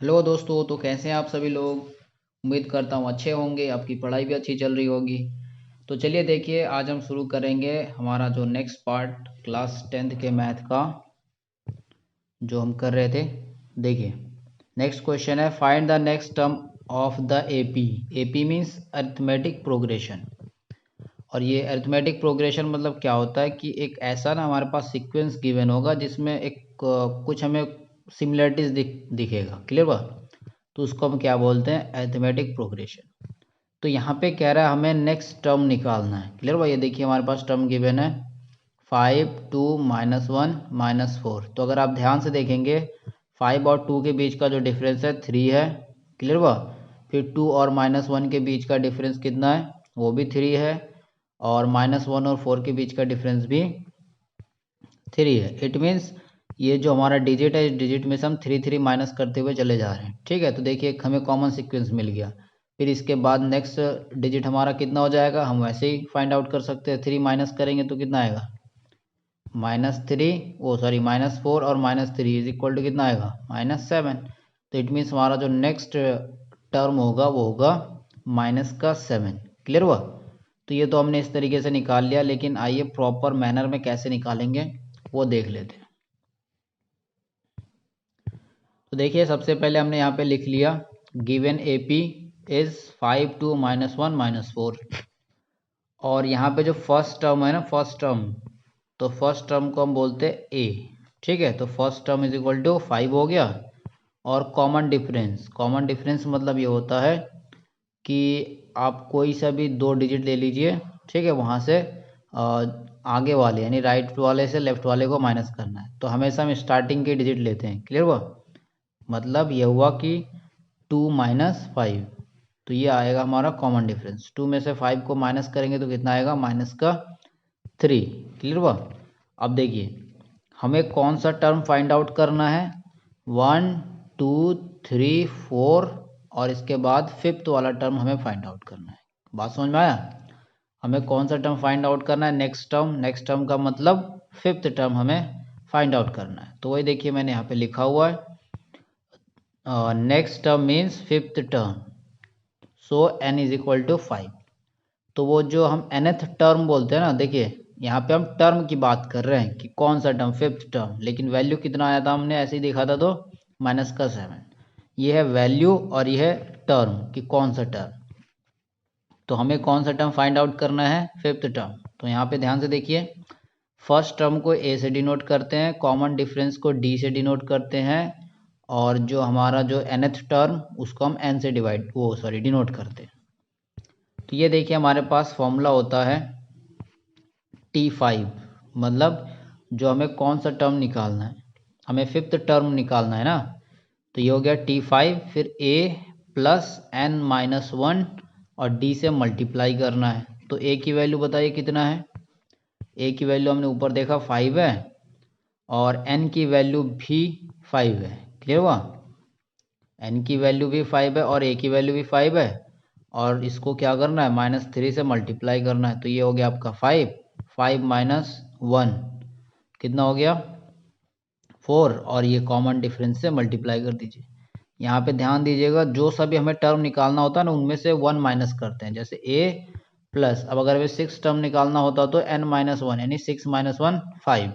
Hello दोस्तों, तो कैसे हैं आप सभी लोग। उम्मीद करता हूँ अच्छे होंगे, आपकी पढ़ाई भी अच्छी चल रही होगी। तो चलिए देखिए, आज हम शुरू करेंगे हमारा जो नेक्स्ट पार्ट क्लास 10th के मैथ का जो हम कर रहे थे। देखिए, नेक्स्ट क्वेश्चन है, find the next term of the AP. AP means arithmetic progression. और ये अरिथमेटिक प्रोग्रेशन मतलब क्या होता है कि एक ऐसा ना हमारे पास सीक्वेंस गिवन होगा जिसमें एक कुछ हमें सिमिलरिटीज दिखेगा। क्लियर बात। तो उसको हम क्या बोलते हैं, अरिथमेटिक प्रोग्रेशन। तो यहाँ पे कह रहा है हमें नेक्स्ट टर्म निकालना है। क्लियर भाई, ये देखिए हमारे पास टर्म गिवन है 5 2 -1 -4। तो अगर आप ध्यान से देखेंगे 5 और 2 के बीच का जो डिफरेंस है 3 है। क्लियर बा। फिर 2 और -1 के बीच का डिफरेंस कितना है, वो भी 3 है। और -1 और 4 के बीच का डिफरेंस भी 3 है। इट मीन्स ये जो हमारा डिजिट है, इस डिजिट में से हम 3 3 माइनस करते हुए चले जा रहे हैं। ठीक है, तो देखिए हमें कॉमन सीक्वेंस मिल गया। फिर इसके बाद नेक्स्ट डिजिट हमारा कितना हो जाएगा, हम वैसे ही फाइंड आउट कर सकते हैं। 3 माइनस करेंगे तो कितना आएगा, -3, ओ सॉरी -4 और -3 इज इक्वल टू कितना आएगा, -7। तो इट मीन्स हमारा जो नेक्स्ट टर्म होगा वो होगा -7। क्लियर हुआ। तो ये तो हमने इस तरीके से निकाल लिया, लेकिन आइए प्रॉपर मैनर में कैसे निकालेंगे वो देख लेते हैं। तो देखिए, सबसे पहले हमने यहाँ पे लिख लिया गिवन ए पी इज 5 2 -1 -4। और यहाँ पे जो फर्स्ट टर्म है ना, फर्स्ट टर्म, तो फर्स्ट टर्म को हम बोलते हैं ए। ठीक है, तो first term is equal to 5 हो गया। और कॉमन डिफरेंस, कॉमन डिफरेंस मतलब ये होता है कि आप कोई सा भी दो डिजिट ले लीजिए। ठीक है, वहाँ से आगे वाले यानी राइट वाले से लेफ्ट वाले को माइनस करना है। तो हमेशा हम स्टार्टिंग के डिजिट लेते हैं। क्लियर हुआ। मतलब ये हुआ कि 2 -5। तो ये आएगा हमारा कॉमन डिफरेंस। 2 में से 5 को माइनस करेंगे तो कितना आएगा, -3। क्लियर हुआ। अब देखिए हमें कौन सा टर्म फाइंड आउट करना है, 1 2 3 4, और इसके बाद फिफ्थ वाला टर्म हमें फाइंड आउट करना है। बात समझ में आया। हमें कौन सा टर्म फाइंड आउट करना है, नेक्स्ट टर्म। नेक्स्ट टर्म का मतलब फिफ्थ टर्म हमें फाइंड आउट करना है। तो वही देखिए मैंने यहाँ पे लिखा हुआ है, next term means fifth term, so n is equal to 5। तो वो जो हम nth टर्म बोलते हैं ना, देखिए यहाँ पे हम टर्म की बात कर रहे हैं कि कौन सा टर्म, फिफ्थ टर्म। लेकिन वैल्यू कितना आया था, हमने ऐसे ही देखा था तो -7। ये है वैल्यू और ये है टर्म कि कौन सा टर्म। तो हमें कौन सा टर्म फाइंड आउट करना है, फिफ्थ टर्म। तो यहाँ पे ध्यान से देखिए, फर्स्ट टर्म को ए से डिनोट करते हैं, कॉमन डिफरेंस को डी से डिनोट करते हैं, और जो हमारा जो nth टर्म उसको हम n से डिनोट करते हैं। तो ये देखिए हमारे पास फॉर्मूला होता है T5। मतलब जो हमें कौन सा टर्म निकालना है, हमें फिफ्थ टर्म निकालना है ना। तो ये हो गया T5, फिर a प्लस n-1 और d से मल्टीप्लाई करना है। तो a की वैल्यू बताइए कितना है, a की वैल्यू हमने ऊपर देखा 5 है, और n की वैल्यू भी 5 है। क्लियर हुआ। n की वैल्यू भी 5 है और a की वैल्यू भी 5 है, और इसको क्या करना है, -3 से मल्टीप्लाई करना है। तो ये हो गया आपका 5, 5 -1 कितना हो गया, 4, और ये कॉमन डिफरेंस से मल्टीप्लाई कर दीजिए। यहाँ पे ध्यान दीजिएगा, जो सभी हमें टर्म निकालना होता है ना उनमें से 1 माइनस करते हैं। जैसे a प्लस, अब अगर हमें 6 टर्म निकालना होता तो n-1 यानी 6 -1 5,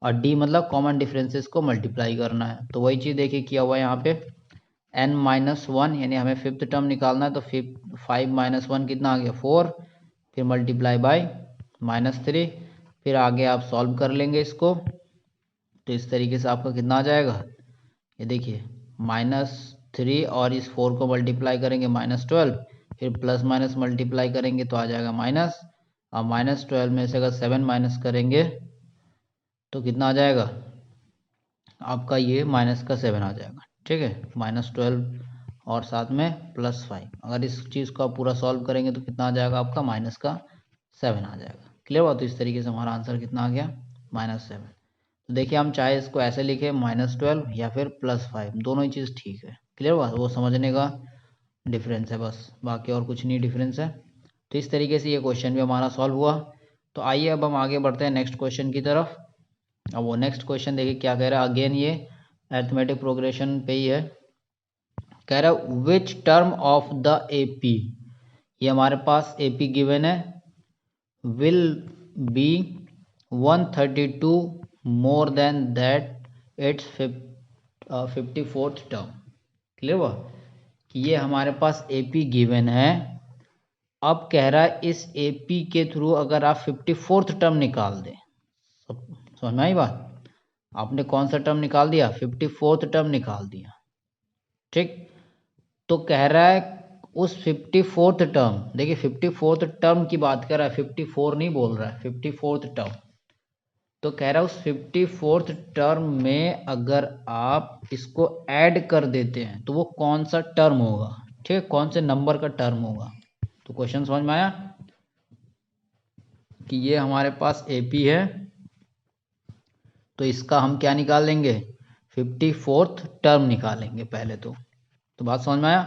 और d मतलब कॉमन डिफरेंसेस को मल्टीप्लाई करना है। तो वही चीज़ देखिए किया हुआ है यहाँ पे, n-1 यानी हमें फिफ्थ टर्म निकालना है। तो 5 -1 कितना आ गया, 4, फिर मल्टीप्लाई बाय -3, फिर आगे आप सॉल्व कर लेंगे इसको। तो इस तरीके से आपका कितना आ जाएगा, ये देखिए -3, और इस 4 को मल्टीप्लाई करेंगे -12, फिर प्लस माइनस मल्टीप्लाई करेंगे तो आ जाएगा माइनस, और -12 में से अगर 7 माइनस करेंगे तो कितना आ जाएगा आपका, ये -7 आ जाएगा। ठीक है, -12 और साथ में +5। अगर इस चीज़ को आप पूरा सॉल्व करेंगे तो कितना आ जाएगा आपका, -7 आ जाएगा। क्लियर हुआ। तो इस तरीके से हमारा आंसर कितना आ गया, -7। तो देखिए हम चाहे इसको ऐसे लिखें -12 या फिर +5, दोनों ही चीज़ ठीक है। क्लियर हुआ, वो समझने का डिफरेंस है बस, बाकी और कुछ नहीं डिफरेंस है। तो इस तरीके से ये क्वेश्चन भी हमारा सॉल्व हुआ। तो आइए अब हम आगे बढ़ते हैं नेक्स्ट क्वेश्चन की तरफ। अब वो नेक्स्ट क्वेश्चन देखिए क्या कह रहा है, अगेन ये अरिथमेटिक प्रोग्रेशन पे ही है। कह रहा है which term of the AP, ये हमारे पास एपी गिवन है, will be 132 more than that it's 54th term. Clear हुआ कि ये हमारे पास एपी गिवन है। अब कह रहा है इस एपी के थ्रू अगर आप 54th टर्म निकाल दें, समझ में आई बात, आपने कौन सा टर्म निकाल दिया, 54th टर्म निकाल दिया, ठीक। तो कह रहा है उस 54th टर्म, देखिए 54th टर्म की बात कर रहा है, 54 नहीं बोल रहा है, 54th टर्म। तो कह रहा है उस 54th टर्म में अगर आप इसको ऐड कर देते हैं तो वो कौन सा टर्म होगा, ठीक, कौन से नंबर का टर्म होगा। तो क्वेश्चन समझ में आया कि ये हमारे पास एपी है, तो इसका हम क्या निकाल लेंगे, 54th टर्म निकालेंगे पहले तो बात समझ में आया।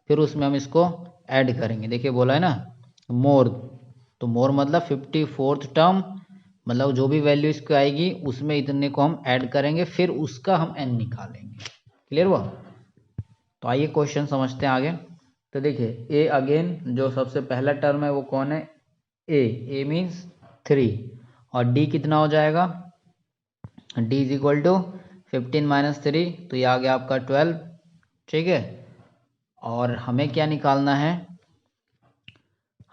फिर उसमें हम इसको ऐड करेंगे, देखिए बोला है ना मोर, तो मोर मतलब 54th टर्म, मतलब जो भी वैल्यू इसको आएगी उसमें इतने को हम ऐड करेंगे, फिर उसका हम एन निकालेंगे। क्लियर हुआ। तो आइए क्वेश्चन समझते हैं आगे। तो देखिए ए अगेन जो सबसे पहला टर्म है वो कौन है, ए मीन्स 3, और डी कितना हो जाएगा, D is equal to 15 minus 3, तो ये आ गया आपका 12, ठीक है। और हमें क्या निकालना है,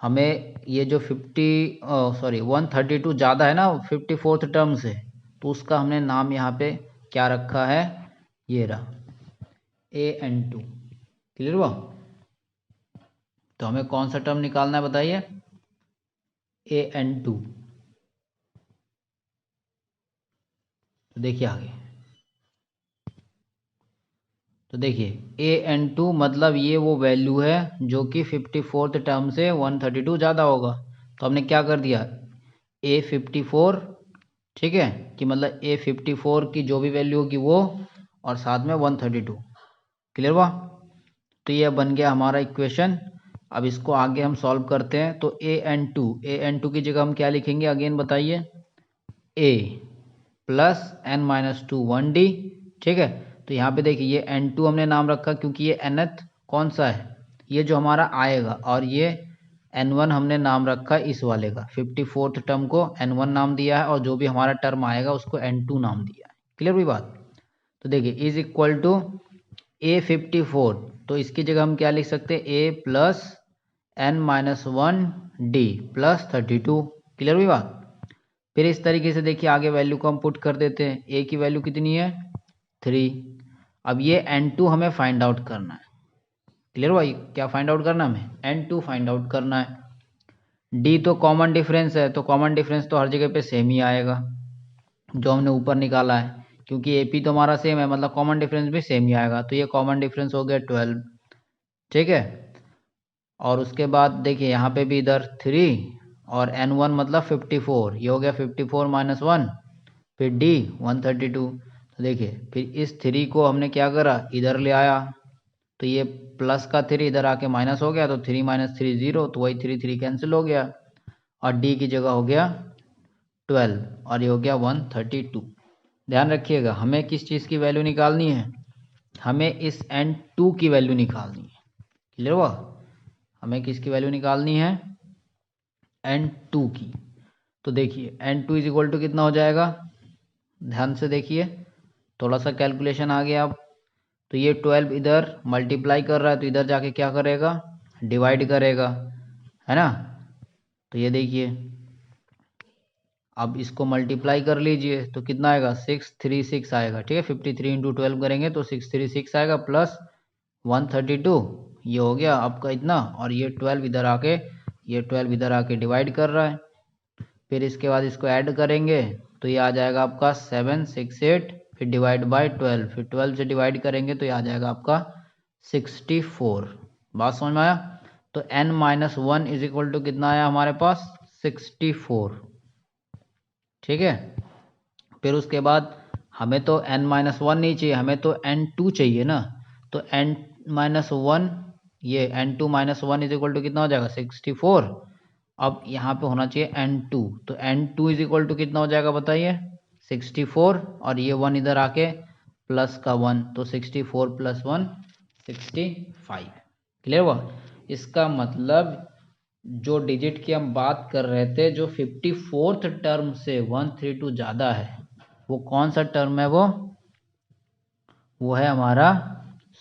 हमें ये जो 132 ज़्यादा है ना 54th टर्म से, तो उसका हमने नाम यहाँ पे क्या रखा है, ये रहा AN2। क्लियर हुआ। तो हमें कौन सा टर्म निकालना है बताइए, AN2। तो देखिए आगे, तो देखिए AN2 मतलब ये वो वैल्यू है जो कि 54th टर्म से 132 ज़्यादा होगा। तो हमने क्या कर दिया, A54, ठीक है, कि मतलब A54 की जो भी वैल्यू होगी वो, और साथ में 132। क्लियर हुआ। तो ये बन गया हमारा इक्वेशन। अब इसको आगे हम सॉल्व करते हैं। तो AN2 की जगह हम क्या लिखेंगे अगेन बताइए, A प्लस n-2 1D, ठीक है। तो यहाँ पे देखिए ये N2 हमने नाम रखा क्योंकि ये nth कौन सा है, ये जो हमारा आएगा, और ये N1 हमने नाम रखा इस वाले का, 54th टर्म को N1 नाम दिया है, और जो भी हमारा टर्म आएगा उसको N2 नाम दिया है। क्लियर हुई बात। तो देखिए इज इक्वल टू A54, तो इसकी जगह हम क्या लिख सकते हैं, A plus n-1D plus 32। Clear हुई बात। फिर इस तरीके से देखिए आगे वैल्यू को हम पुट कर देते हैं। A की वैल्यू कितनी है, 3। अब ये N2 हमें फाइंड आउट करना है। क्लियर हुआ, क्या फाइंड आउट करना है हमें, N2 फाइंड आउट करना है। D तो कॉमन डिफरेंस है, तो कॉमन डिफरेंस तो हर जगह पे सेम ही आएगा जो हमने ऊपर निकाला है, क्योंकि AP तो हमारा सेम है, मतलब कॉमन डिफरेंस भी सेम ही आएगा। तो ये कॉमन डिफरेंस हो गया 12, ठीक है। और उसके बाद देखिए यहाँ पे भी इधर 3 और N1 मतलब 54, ये हो गया 54 माइनस 1, फिर D 132। तो देखिए फिर इस 3 को हमने क्या करा, इधर ले आया, तो ये प्लस का 3 इधर आके माइनस हो गया, तो 3 माइनस 3 0, तो वही 3 कैंसिल हो गया, और D की जगह हो गया 12, और ये हो गया 132। ध्यान रखिएगा हमें किस चीज़ की वैल्यू निकालनी है, हमें इस N2 की वैल्यू निकालनी है। क्लियर हुआ, हमें किसकी वैल्यू निकालनी है, N2 की। तो देखिए N2 इज इक्वल टू कितना हो जाएगा, ध्यान से देखिए, थोड़ा सा कैलकुलेशन आ गया अब। तो ये 12 इधर मल्टीप्लाई कर रहा है, तो इधर जाके क्या करेगा, डिवाइड करेगा, है ना। तो ये देखिए अब इसको मल्टीप्लाई कर लीजिए, तो कितना आएगा, 636 आएगा, ठीक है। 53 इंटू 12 करेंगे तो 636 आएगा, प्लस 132, ये हो गया आपका इतना, और ये 12 इधर आके डिवाइड कर रहा है। फिर इसके बाद इसको ऐड करेंगे तो ये आ जाएगा आपका 768, फिर डिवाइड बाय 12, फिर 12 से डिवाइड करेंगे तो ये आ जाएगा आपका 64। बात समझ में आया। तो n-1 इज इक्वल टू कितना आया हमारे पास, 64, ठीक है। फिर उसके बाद हमें तो n-1 नहीं चाहिए, हमें तो n2 चाहिए ना। तो n-1, ये n2 minus 1 is equal to कितना हो जाएगा, 64। अब यहाँ पे होना चाहिए N2, तो N2 इज इक्वल टू कितना हो जाएगा बताइए, 64, और ये 1 इधर आके प्लस का 1, तो 64 प्लस 1 65। क्लियर हुआ? इसका मतलब जो डिजिट की हम बात कर रहे थे, जो 54th टर्म से 132 ज़्यादा है, वो कौन सा टर्म है? वो है हमारा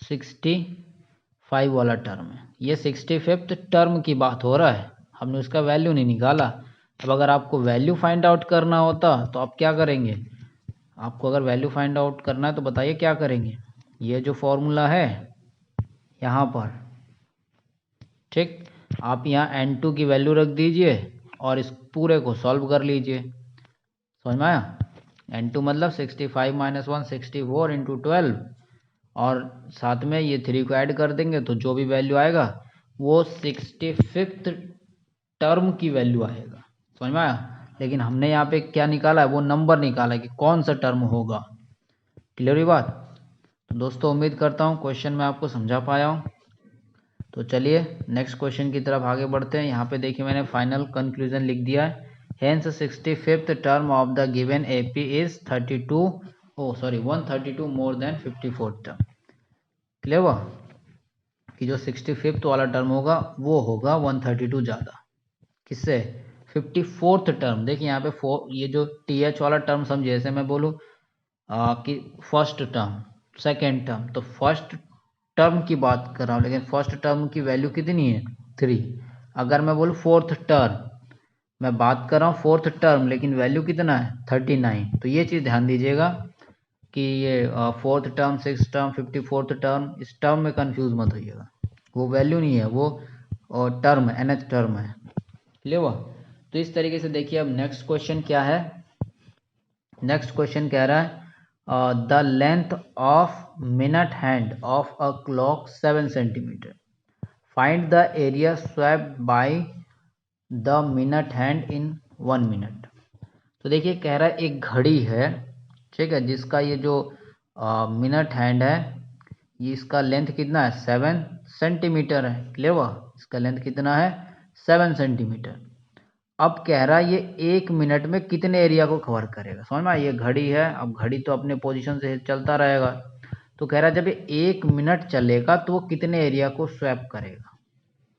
65 वाला टर्म है। ये 65th टर्म की बात हो रहा है, हमने उसका वैल्यू नहीं निकाला। अब अगर आपको वैल्यू फाइंड आउट करना होता तो आप क्या करेंगे? आपको अगर वैल्यू फाइंड आउट करना है तो बताइए क्या करेंगे? ये जो फॉर्मूला है यहाँ पर, ठीक, आप यहाँ n2 की वैल्यू रख दीजिए और इस पूरे को सॉल्व कर लीजिए। समझ में आया? n2 मतलब 65 माइनस 1 64 इंटू 12, और साथ में ये 3 को ऐड कर देंगे तो जो भी वैल्यू आएगा वो 65th टर्म की वैल्यू आएगा। समझ में आया? लेकिन हमने यहाँ पे क्या निकाला है? वो नंबर निकाला है कि कौन सा टर्म होगा। क्लियर हुई बात? तो दोस्तों उम्मीद करता हूँ क्वेश्चन मैं आपको समझा पाया हूँ। तो चलिए नेक्स्ट क्वेश्चन की तरफ आगे बढ़ते हैं। यहाँ पे देखिए मैंने फाइनल कंक्लूजन लिख दिया है। Hence 65th term of the given AP is 132 more than 54th term. Clear हुआ कि जो 65th वाला टर्म होगा वो होगा 132 ज़्यादा। किससे? 54th term. देखिए यहाँ पे ये जो TH वाला टर्म समझिए, जैसे मैं बोलूँ कि फर्स्ट टर्म, सेकेंड टर्म, तो फर्स्ट टर्म की बात कर रहा हूँ, लेकिन फर्स्ट टर्म की वैल्यू कितनी है? 3। अगर मैं बोलूँ फोर्थ टर्म, मैं बात कर रहा हूँ फोर्थ टर्म, लेकिन वैल्यू कितना है? 39। तो ये चीज़ ध्यान दीजिएगा कि ये fourth term, six term, 54th term, इस टर्म में कंफ्यूज मत होइएगा। वो वैल्यू नहीं है, वो टर्म है, nth टर्म है। क्लियर हुआ? तो इस तरीके से देखिए अब नेक्स्ट क्वेश्चन क्या है। नेक्स्ट क्वेश्चन कह रहा है the length of minute hand of a clock 7 centimetre, find the area swapped by the minute hand in 1 minute. तो देखिए कह रहा है एक घड़ी है, ठीक है, जिसका ये जो मिनट हैंड है, ये इसका लेंथ कितना है? 7 सेंटीमीटर है। क्लियर हुआ? इसका लेंथ कितना है? 7 सेंटीमीटर। अब कह रहा है ये 1 मिनट में कितने एरिया को कवर करेगा। समझ में? ये घड़ी है, अब घड़ी तो अपने पोजीशन से चलता रहेगा, तो कह रहा है जब ये 1 मिनट चलेगा तो वो कितने एरिया को स्वैप करेगा।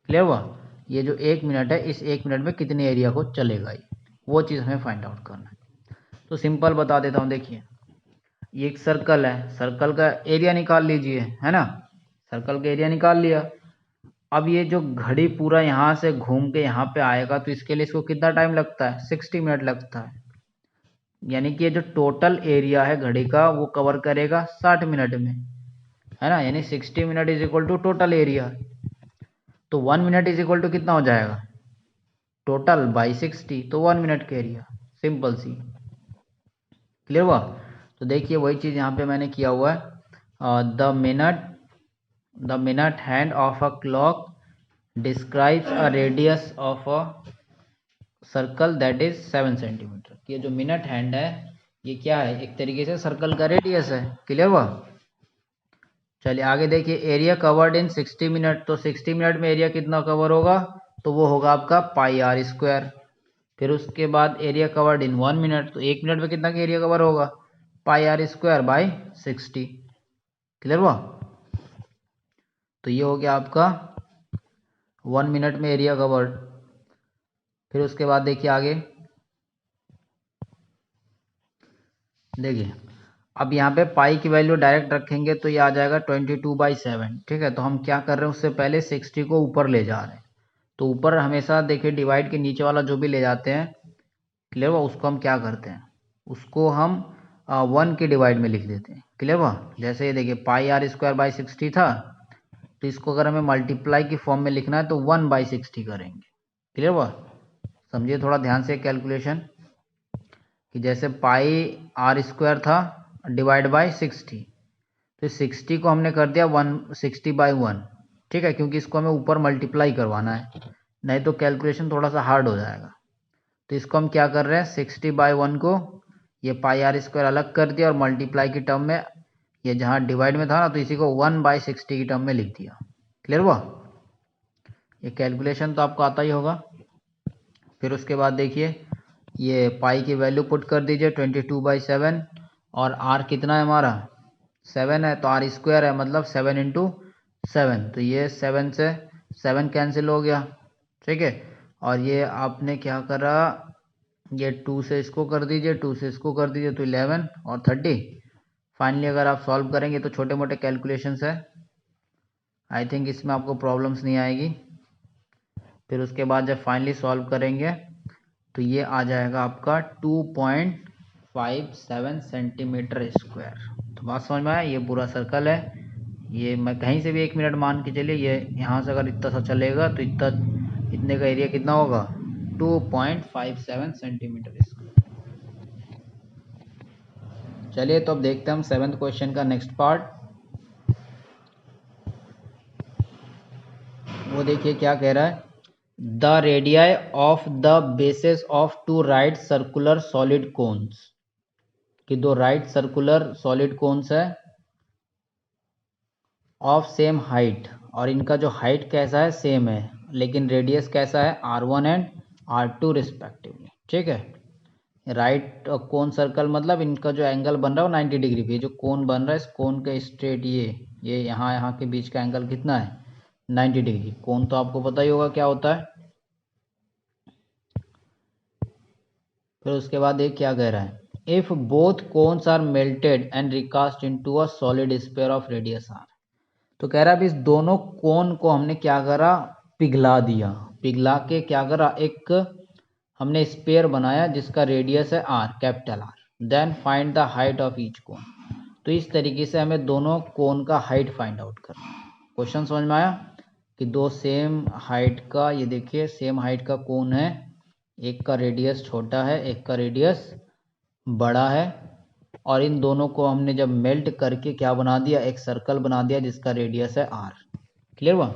क्लियर हुआ? ये जो 1 मिनट है, इस 1 मिनट में कितने एरिया को चलेगा, ये वो चीज़ हमें फाइंड आउट करना है। तो सिंपल बता देता हूँ। देखिए ये एक सर्कल है, सर्कल का एरिया निकाल लीजिए, है ना? सर्कल का एरिया निकाल लिया। अब ये जो घड़ी पूरा यहाँ से घूम के यहाँ पे आएगा तो इसके लिए इसको कितना टाइम लगता है? 60 मिनट लगता है। यानी कि ये जो टोटल एरिया है घड़ी का वो कवर करेगा 60 मिनट में, है ना? यानी 60 minute is equal to total area. तो 1 मिनट इज इक्वल टू कितना हो जाएगा? टोटल बाई 60, तो 1 मिनट का एरिया। सिंपल सी। क्लियर हुआ? तो देखिए वही चीज़ यहाँ पे मैंने किया हुआ है। The minute hand of a clock describes a radius of a circle that is 7 centimetre. ये जो मिनट हैंड है ये क्या है? एक तरीके से सर्कल का रेडियस है। क्लियर हुआ? चलिए आगे देखिए, एरिया कवर्ड इन 60 मिनट। तो 60 मिनट में एरिया कितना कवर होगा? तो वो होगा आपका पाई आर स्क्वायर। फिर उसके बाद एरिया कवर्ड इन 1 मिनट, तो 1 मिनट में कितना का एरिया कवर होगा? पाई आर स्क्वायर बाई 60। क्लियर हुआ? तो ये हो गया आपका 1 मिनट में एरिया कवर्ड। फिर उसके बाद देखिए आगे, देखिए अब यहाँ पे पाई की वैल्यू डायरेक्ट रखेंगे तो ये आ जाएगा 22/7। ठीक है, तो हम क्या कर रहे हैं, उससे पहले 60 को ऊपर ले जा रहे हैं। तो ऊपर हमेशा देखिए डिवाइड के नीचे वाला जो भी ले जाते हैं, क्लियर हुआ, उसको हम क्या करते हैं, उसको हम 1 के डिवाइड में लिख देते हैं। क्लियर हुआ? जैसे ये देखिए पाई आर स्क्वायर बाई 60 था, तो इसको अगर हमें मल्टीप्लाई की फॉर्म में लिखना है तो 1/60 करेंगे। क्लियर हुआ? समझिए थोड़ा ध्यान से कैलकुलेशन, कि जैसे पाई आर स्क्वायर था डिवाइड बाई 60, तो 60 को हमने कर दिया 160/1। ठीक है, क्योंकि इसको हमें ऊपर मल्टीप्लाई करवाना है, नहीं तो कैलकुलेशन थोड़ा सा हार्ड हो जाएगा। तो इसको हम क्या कर रहे हैं, 60/1 को ये पाई आर स्क्वायर अलग कर दिया और मल्टीप्लाई की टर्म में, ये जहाँ डिवाइड में था ना, तो इसी को 1/60 की टर्म में लिख दिया। क्लियर हुआ? ये कैलकुलेशन तो आपको आता ही होगा। फिर उसके बाद देखिए ये पाई की वैल्यू पुट कर दीजिए 22/7, और आर कितना है हमारा? 7 है, तो आर स्क्वायर है, मतलब 7 इंटू 7, तो ये 7 से 7 कैंसिल हो गया, ठीक है। और ये आपने क्या करा, ये 2 से इसको कर दीजिए, 2 से इसको कर दीजिए, तो 11 और 30। फाइनली अगर आप सॉल्व करेंगे तो छोटे मोटे कैलकुलेशंस है, आई थिंक इसमें आपको प्रॉब्लम्स नहीं आएगी। फिर उसके बाद जब फाइनली सॉल्व करेंगे तो ये आ जाएगा आपका 2.57 सेंटीमीटर स्क्वायर। तो बात समझ में आया, ये पूरा सर्कल है, ये मैं कहीं से भी 1 मिनट मान के चलिए, ये यहाँ से अगर इतना सा चलेगा तो इतने का एरिया कितना होगा, 2.57 सेंटीमीटर स्क्वायर। चलिए तो अब देखते हैं हम 7th क्वेश्चन का नेक्स्ट पार्ट। वो देखिए क्या कह रहा है, the radii of the bases of 2 right circular solid cones, कि 2 राइट सर्कुलर सॉलिड कोन्स है ऑफ सेम हाइट, और इनका जो हाइट कैसा है, सेम है, लेकिन रेडियस कैसा है, R1 एंड R2 रिस्पेक्टिवली, ठीक है। राइट कोन सर्कल मतलब इनका जो एंगल बन रहा है वो 90 डिग्री पे, जो कोन बन रहा है इस कोन के स्ट्रेट ये यहाँ के बीच का एंगल कितना है, 90 डिग्री। कोन तो आपको पता ही होगा क्या होता है। फिर उसके बाद एक क्या कह रहा है, if both cones are melted and recast into a solid sphere of radius R। तो कह रहा है अभी इस दोनों कोन को हमने क्या करा, पिघला दिया, पिघला के क्या करा, एक हमने स्फीयर बनाया जिसका रेडियस है R, capital R। Then find the height of each cone. तो इस तरीके से हमें दोनों कोन का हाइट फाइंड आउट करना है। क्वेश्चन समझ में आया कि दो सेम हाइट का, ये देखिए सेम हाइट का कोन है, एक का रेडियस छोटा है एक का रेडियस बड़ा है, और इन दोनों को हमने जब मेल्ट करके क्या बना दिया, एक सर्कल बना दिया जिसका रेडियस है R। क्लियर हुआ।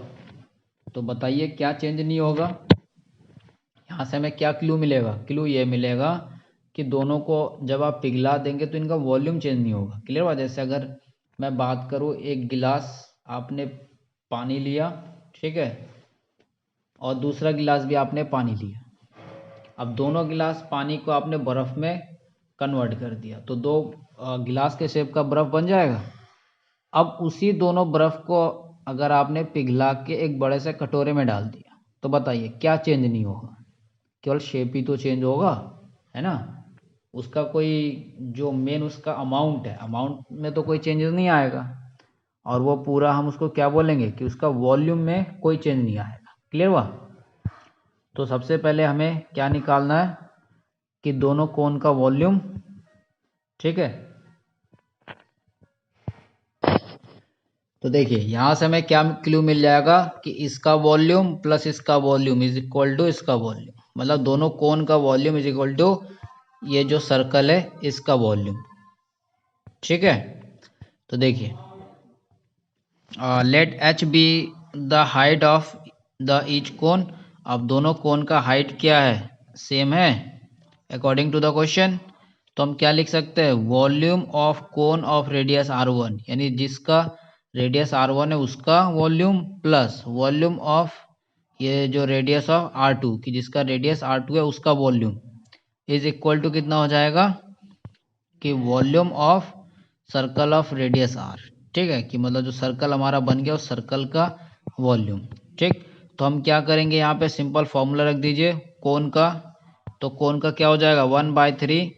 तो बताइए क्या चेंज नहीं होगा, यहाँ से हमें क्या क्लू मिलेगा, क्लू ये मिलेगा कि दोनों को जब आप पिघला देंगे तो इनका वॉल्यूम चेंज नहीं होगा। क्लियर हुआ। जैसे अगर मैं बात करूँ, एक गिलास आपने पानी लिया, ठीक है, और दूसरा गिलास भी आपने पानी लिया, अब दोनों गिलास पानी को आपने बर्फ़ में कन्वर्ट कर दिया, तो दो गिलास के शेप का बर्फ़ बन जाएगा। अब उसी दोनों बर्फ़ को अगर आपने पिघला के एक बड़े से कटोरे में डाल दिया, तो बताइए क्या चेंज नहीं होगा, केवल शेप ही तो चेंज होगा, है ना। उसका कोई जो मेन उसका अमाउंट है, अमाउंट में तो कोई चेंजेस नहीं आएगा, और वो पूरा हम उसको क्या बोलेंगे कि उसका वॉल्यूम में कोई चेंज नहीं आएगा। क्लियर हुआ। तो सबसे पहले हमें क्या निकालना है कि दोनों कोन का वॉल्यूम, ठीक है। तो देखिए यहाँ से हमें क्या क्लू मिल जाएगा कि इसका वॉल्यूम प्लस इसका वॉल्यूम इज इक्वल टू इसका वॉल्यूम, मतलब दोनों कोन का वॉल्यूम इज इक्वल टू ये जो सर्कल है इसका वॉल्यूम, ठीक है। तो देखिए let h be the height of the each cone. अब दोनों कोन का हाइट क्या है, सेम है अकॉर्डिंग टू द क्वेश्चन। तो हम क्या लिख सकते हैं, volume of cone of radius R1, यानी जिसका रेडियस R1 है उसका वॉल्यूम प्लस वॉल्यूम ऑफ ये जो रेडियस ऑफ R2 कि जिसका रेडियस R2 है उसका वॉल्यूम इज इक्वल टू कितना हो जाएगा कि volume of circle of radius R, ठीक है, कि मतलब जो सर्कल हमारा बन गया उस सर्कल का वॉल्यूम, ठीक। तो हम क्या करेंगे, यहाँ पे सिंपल फॉर्मूला रख दीजिए कोन का। तो कोन का क्या हो जाएगा, 1/3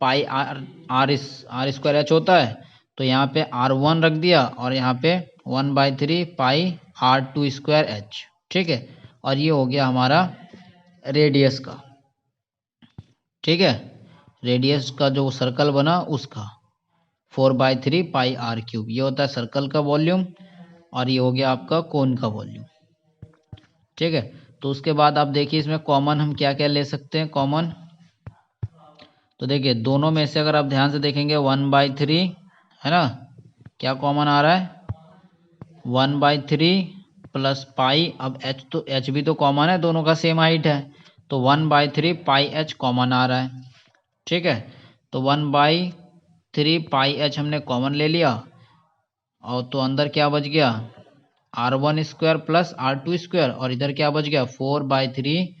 पाई आर स्क्वायर एच होता है, तो यहाँ पे R1 रख दिया और यहाँ पे 1/3 पाई R2 स्क्वायर एच, ठीक है। और ये हो गया हमारा रेडियस का, ठीक है, रेडियस का जो सर्कल बना उसका 4/3 पाई R3, ये होता है सर्कल का वॉल्यूम, और ये हो गया आपका कोन का वॉल्यूम, ठीक है। तो उसके बाद आप देखिए इसमें कॉमन हम क्या क्या ले सकते हैं, कॉमन। तो देखिए दोनों में से अगर आप ध्यान से देखेंगे 1/3 है ना, क्या कॉमन आ रहा है 1/3 प्लस पाई, अब एच तो एच भी तो कॉमन है, दोनों का सेम हाइट है, तो 1/3 पाई एच कॉमन आ रहा है, ठीक है। तो 1/3 पाई एच हमने कॉमन ले लिया, और तो अंदर क्या बच गया R1 square plus R2 square, और इधर क्या बच गया 4/3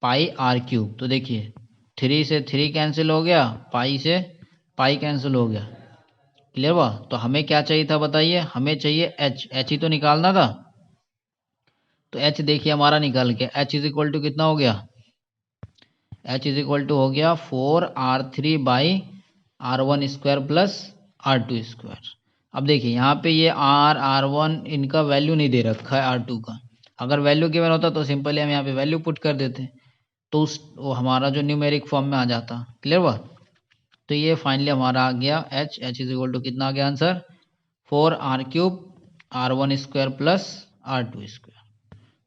पाई R3। तो देखिए 3 से 3 कैंसिल हो गया, पाई से पाई कैंसिल हो गया, क्लियर हुआ? तो हमें क्या चाहिए था बताइए, हमें चाहिए एच ही तो निकालना था। तो एच देखिए हमारा निकल गया, एच इज इक्वल टू कितना हो गया, एच इज इक्वल टू हो गया 4r3 by r1 square plus r2 square. अब देखिए यहाँ पे ये r1 इनका वैल्यू नहीं दे रखा है r2 का, अगर वैल्यू गिवन होता तो सिंपली हम यहाँ पे वैल्यू पुट कर देते, तो वो हमारा जो न्यूमेरिक फॉर्म में आ जाता। क्लियर हुआ? तो ये फाइनली हमारा आ गया एच इज इक्वल टू कितना आ गया answer, 4r³ r1 square plus r2 square.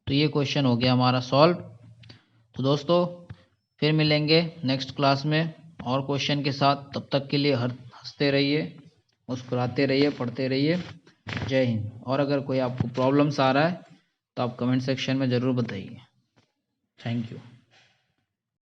तो ये क्वेश्चन हो गया हमारा सॉल्व। तो दोस्तों फिर मिलेंगे नेक्स्ट क्लास में और क्वेश्चन के साथ, तब तक के लिए हंसते रहिए, मुस्कुराते रहिए, पढ़ते रहिए। जय हिंद। और अगर कोई आपको प्रॉब्लम्स आ रहा है तो आप कमेंट सेक्शन में ज़रूर बताइए। Thank you.